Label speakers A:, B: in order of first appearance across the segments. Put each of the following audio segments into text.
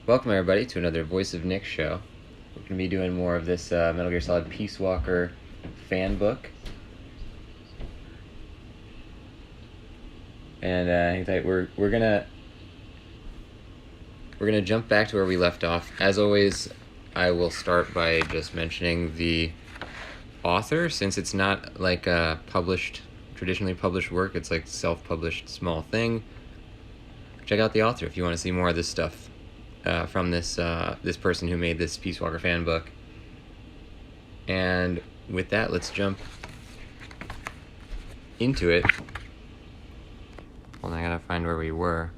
A: Welcome everybody to another Voice of Nick show. We're going to be doing more of this Metal Gear Solid Peace Walker fan book. And we're gonna jump back to where we left off. As always, I will start by just mentioning the author, since it's not like a traditionally published work. It's like self-published small thing. Check out the author if you want to see more of this stuff from this person who made this Peace Walker fan book. And with that, let's jump into it. Well, I gotta find where we were.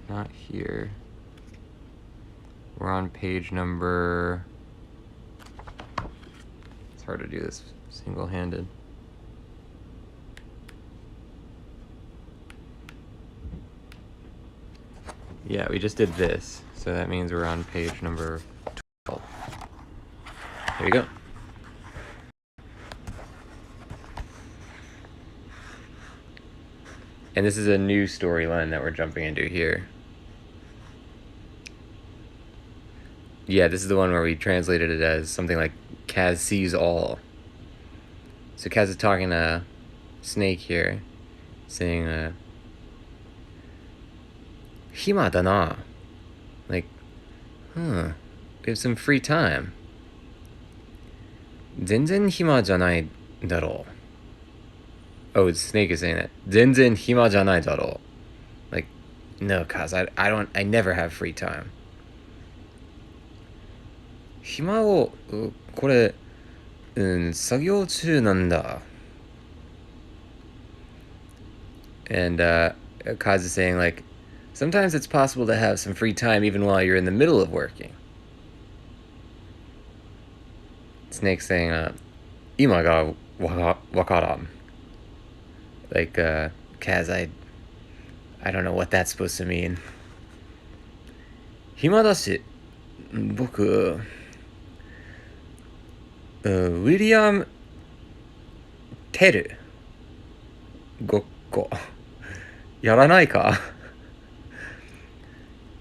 A: Not here. We're on page number... It's hard to do this single-handed. Yeah, we just did this, so that means we're on page number 12. Here we go. And this is a new storyline that we're jumping into here. Yeah, this is the one where we translated it as something like Kaz sees all. So Kaz is talking to Snake here, saying, Hima da na. Like, we have some free time. Zenzen hima janai daro. Oh, Snake is saying that. Zenzen hima janai daro. Like, no, Kaz, I never have free time. 暇を、これ、作業中なんだ. And Kaz is saying, like, sometimes it's possible to have some free time even while you're in the middle of working. Snake's saying, 今がわからん. Like, Kaz, I don't know what that's supposed to mean. 暇だし、僕、ウィリアム・テルごっこやらないか?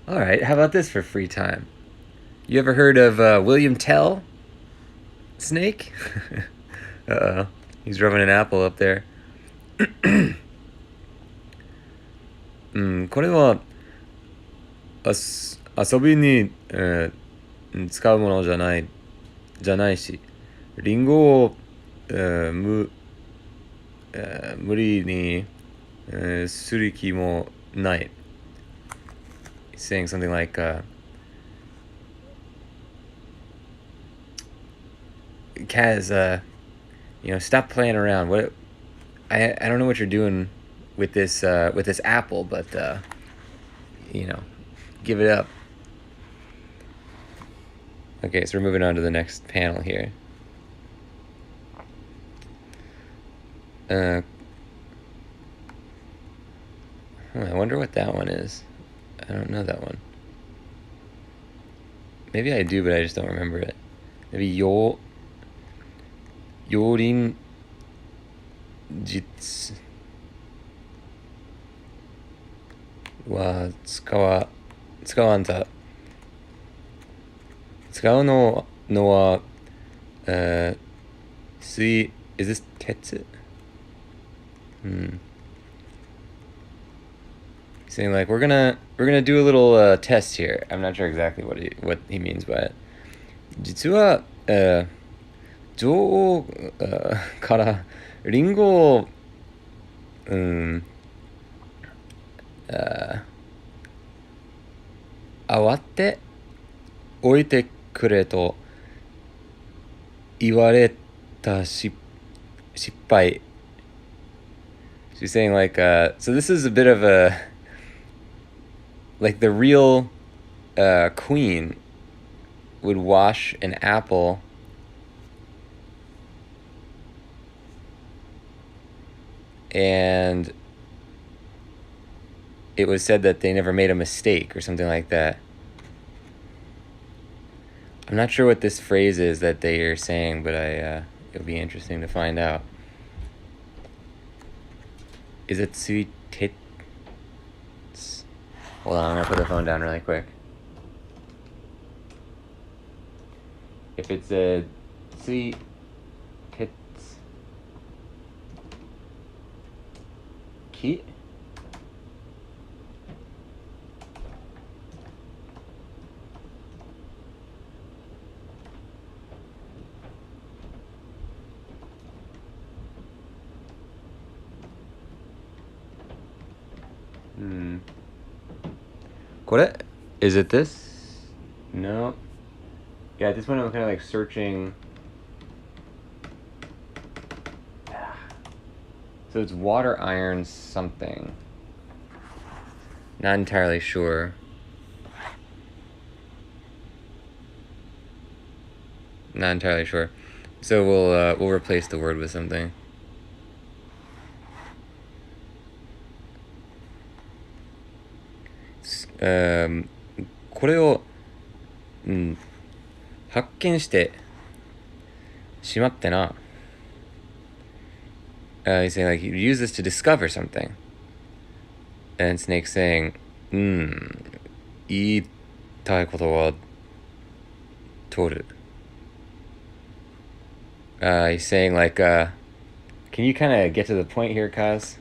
A: Alright, how about this for free time? You ever heard of William Tell? Snake? Uh-oh. He's rubbing an apple up there. これは遊びに、使うものじゃないし、リンゴを、無理に、する気もない。He's saying something like, Kaz, stop playing around. I don't know what you're doing with this apple, but give it up. Okay, so we're moving on to the next panel here. I wonder what that one is. I don't know that one. Maybe I do, but I just don't remember it. Maybe Yorin Jitsu wa tsukawanta. 使うのは、is this tetsu? Saying like we're gonna do a little test here. I'm not sure exactly what he means by it. 実は、女王からリンゴを割って置いてくれと言われた失敗. She's saying like, so this is a bit of a, like the real queen would wash an apple and it was said that they never made a mistake or something like that. I'm not sure what this phrase is that they are saying, but it'll be interesting to find out. Is it tsuitetsu? Hold on, I'm gonna put the phone down really quick. If it's a see kits key. What? Is it this? No. Yeah, at this point I'm kind of like searching. So it's water iron something. Not entirely sure. Not entirely sure. So we'll replace the word with something. Um, これを、発見してしまってな。He's saying like you use this to discover something. And Snake's saying, 言いたいことは取る. He's saying like, can you kind of get to the point here, Kaz?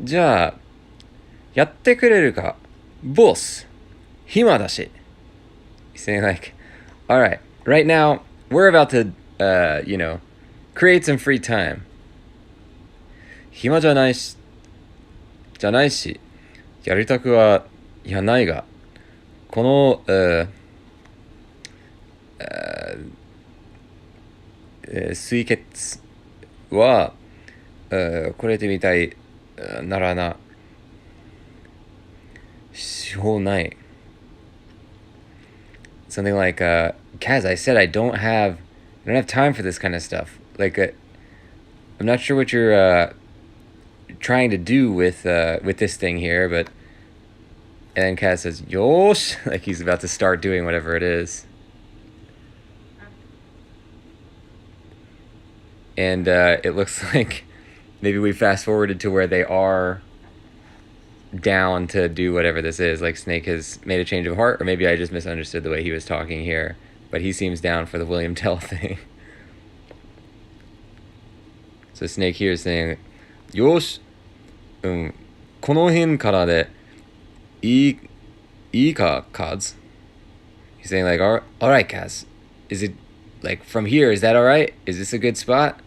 A: じゃあ、やってくれるか、ボス。暇だし. He's saying like, all right now, we're about to, create some free time. 暇じゃないし、やりたくはないが、この、水血は、これでみたいならな、しょうない。Something like, Kaz, I said I don't have time for this kind of stuff. Like, I'm not sure what you're trying to do with this thing here, but... And then Kaz says, Yosh! Like he's about to start doing whatever it is. And it looks like maybe we fast forwarded to where they are down to do whatever this is. Like Snake has made a change of heart, or maybe I just misunderstood the way he was talking here. But he seems down for the William Tell thing. So Snake here is saying, Yosh! この辺からでいいか, Kaz? He's saying like, all right, Kaz. Is it, like, from here, is that all right? Is this a good spot?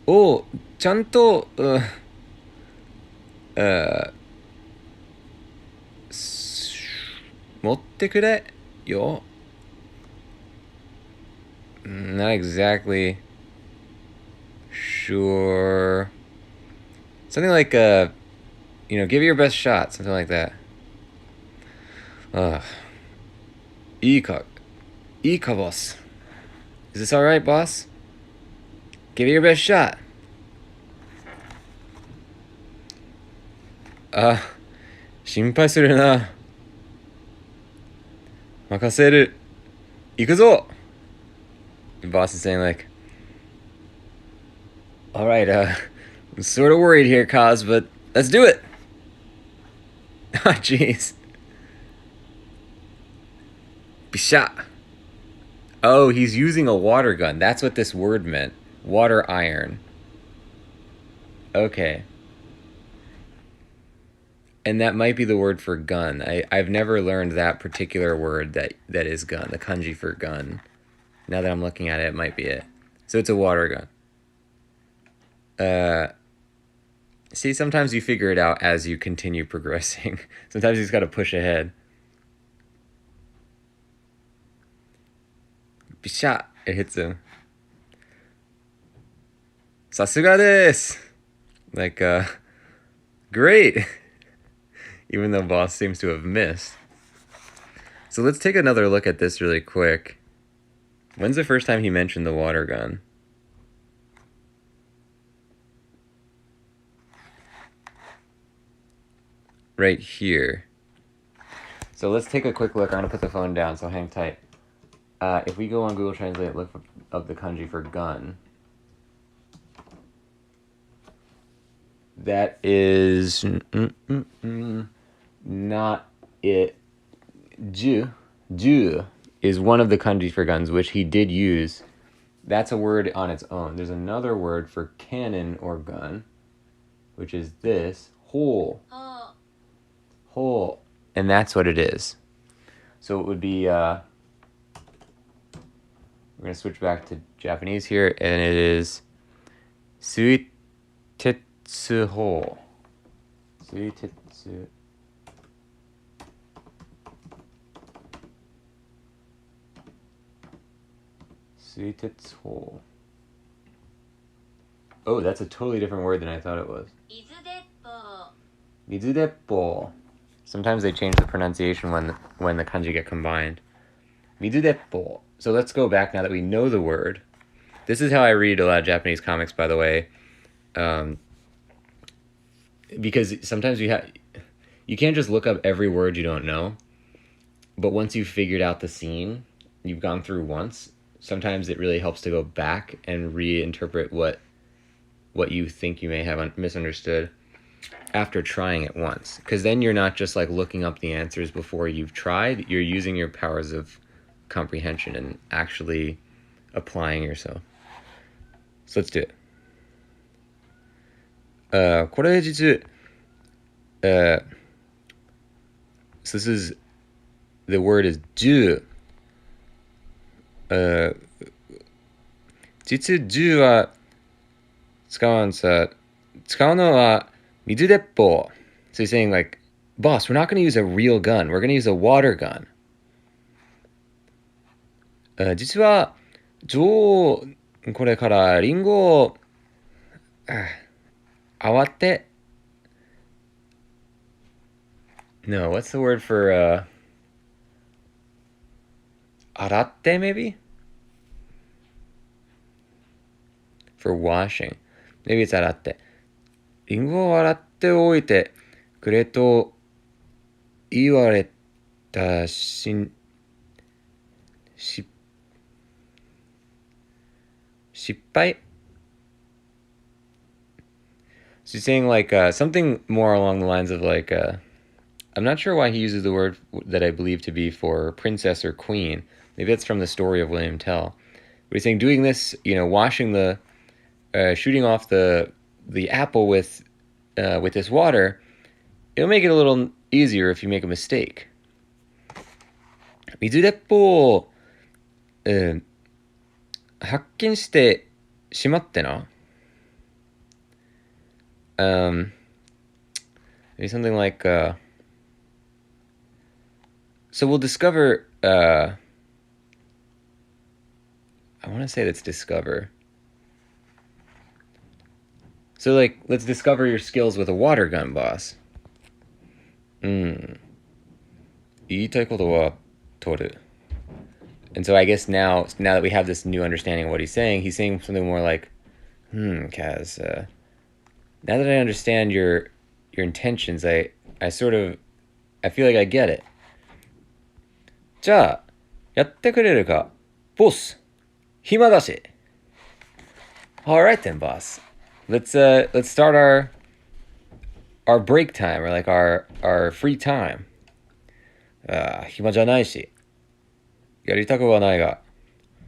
A: Oh, ちゃんと、持ってくれよ. Not exactly sure. Something like, give it your best shot. Something like that. いいか, boss. Is this alright, boss? Give it your best shot. 心配するな。任せる。行くぞ. The boss is saying like, alright, I'm sort of worried here, Kaz, but let's do it. Oh, jeez. Bisha. Oh, he's using a water gun. That's what this word meant. Water iron. Okay. And that might be the word for gun. I've never learned that particular word that is gun, the kanji for gun. Now that I'm looking at it, it might be it. So it's a water gun. See, sometimes you figure it out as you continue progressing. Sometimes you just gotta push ahead. Bisha! It hits him. Sasuga desu! Like, great! Even though boss seems to have missed. So let's take another look at this really quick. When's the first time he mentioned the water gun? Right here. So let's take a quick look. I'm gonna put the phone down, so hang tight. If we go on Google Translate, look up the kanji for gun. That is not it. Ju is one of the kanji for guns, which he did use. That's a word on its own. There's another word for cannon or gun, which is this, hole. Hole. And that's what it is. So it would be, we're going to switch back to Japanese here, and it is suitetsu hole. Suitetsu. Suitetsu hole. Oh, that's a totally different word than I thought it was. Mizudeppo. Sometimes they change the pronunciation when the kanji get combined. Mizudeppo. So let's go back now that we know the word. This is how I read a lot of Japanese comics, by the way. Because sometimes you can't just look up every word you don't know. But once you've figured out the scene, you've gone through once, sometimes it really helps to go back and reinterpret what you think you may have misunderstood after trying it once. Because then you're not just like looking up the answers before you've tried, you're using your powers of comprehension and actually applying yourself. So let's do it. これ実、so this is, the word is 銃。実銃は使うのは水鉄砲. So he's saying like, boss, we're not going to use a real gun. We're going to use a water gun. 実は女王これからリンゴを泡って No, what's the word for 洗って maybe? For washing. Maybe it's 洗って。リンゴを洗っておいてくれと言われた失敗? So he's saying like something more along the lines of like I'm not sure why he uses the word that I believe to be for princess or queen. Maybe that's from the story of William Tell. But he's saying doing this, washing the shooting off the apple with this water, it'll make it a little easier if you make a mistake. 水鉄砲を、発見してしまってな。Maybe something like so we'll discover I want to say that's discover. So like let's discover your skills with a water gun, boss. 言いたいことは取る. And so I guess now that we have this new understanding of what he's saying something more like, Kaz, now that I understand your intentions, I feel like I get it. じゃあ、やってくれるか、boss? 暇だし. All right then, boss. Let's start our break time, or like our free time. 暇じゃないし。やりたくはないが、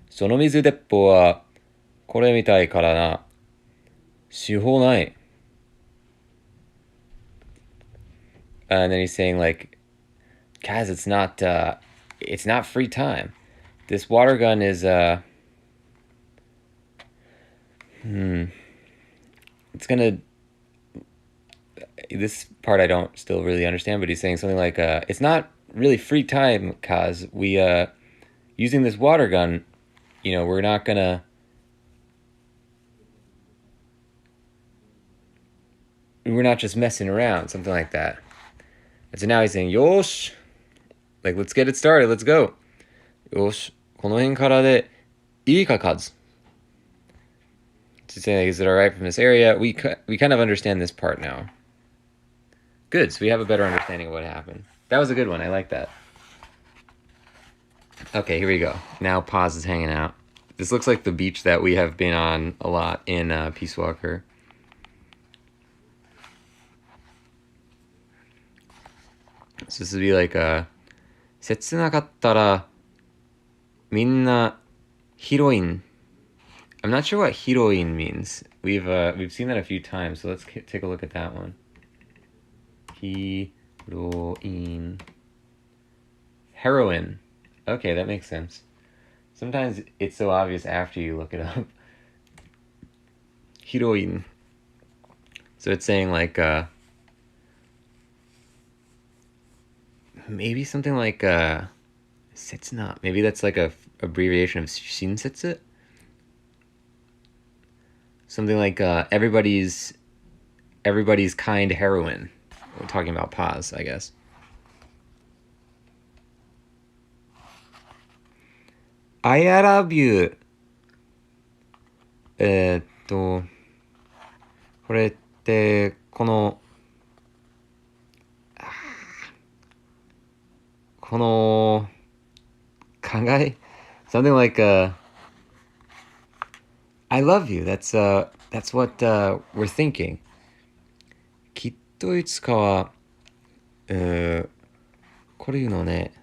A: その水鉄砲はこれみたいからな。手法ない。And then he's saying like, Kaz, it's not free time. This water gun is it's gonna, this part I don't still really understand, but he's saying something like it's not really free time, Kaz. We using this water gun, we're not just messing around, something like that. And so now he's saying, Yosh, like, let's get it started, let's go. Yosh, この辺からでいいか, Kaz? To say, is it all right from this area? We kind of understand this part now. Good, so we have a better understanding of what happened. That was a good one, I like that. Okay, here we go. Now Paz is hanging out. This looks like the beach that we have been on a lot in Peace Walker. So this would be like 切なかったらみんなヒロイン. I'm not sure what heroine means. We've seen that a few times, so let's take a look at that one. Heroine. Heroine. Okay, that makes sense. Sometimes it's so obvious after you look it up. Heroine. So it's saying like maybe something like setsuna. Maybe that's like a abbreviation of shinsetsu. Something like everybody's kind heroine. We're talking about pause, I guess. I love you. これってこの考え something like I love you. That's what we're thinking. きっといつかはこれ言うのね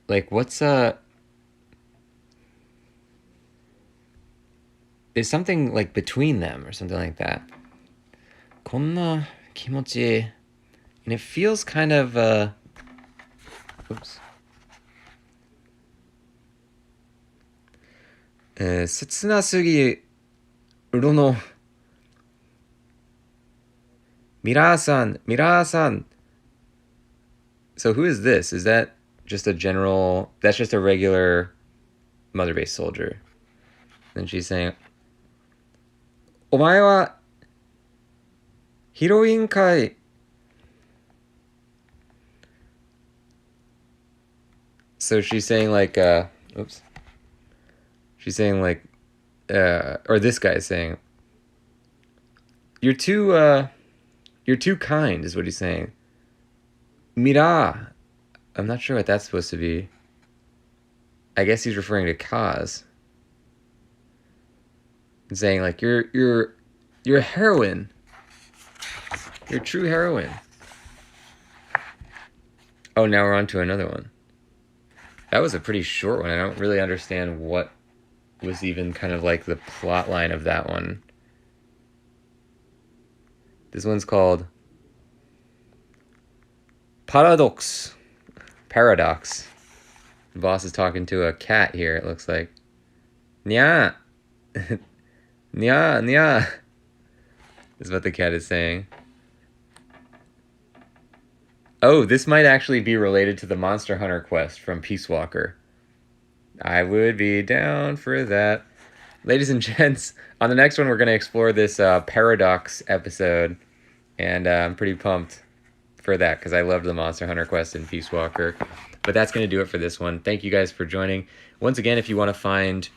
A: like what's there's something like between them or something like that. こんな気持ち and it feels kind of oops. 切なすぎるのミラーさん So who is this? Is that just a general, that's just a regular mother base soldier? Then she's saying お前はヒロインかい So she's saying like oops. She's saying like or this guy is saying you're too kind is what he's saying. Mira. I'm not sure what that's supposed to be. I guess he's referring to Kaz. And saying like you're a heroine. You're a true heroine. Oh, now we're on to another one. That was a pretty short one. I don't really understand what was even kind of like the plot line of that one. This one's called Paradox. The boss is talking to a cat here, it looks like. Nya. Nya. Is what the cat is saying. Oh, this might actually be related to the Monster Hunter quest from Peace Walker. I would be down for that. Ladies and gents, on the next one we're going to explore this Paradox episode. And I'm pretty pumped for that because I loved the Monster Hunter quest in Peace Walker. But that's going to do it for this one. Thank you guys for joining. Once again, if you want to find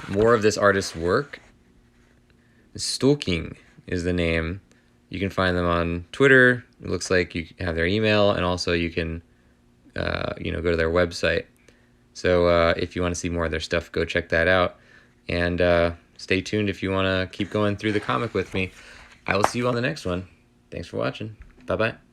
A: more of this artist's work, Stalking is the name. You can find them on Twitter. It looks like you have their email, and also you can go to their website. So if you want to see more of their stuff, go check that out. And stay tuned if you want to keep going through the comic with me. I will see you on the next one. Thanks for watching. Bye-bye.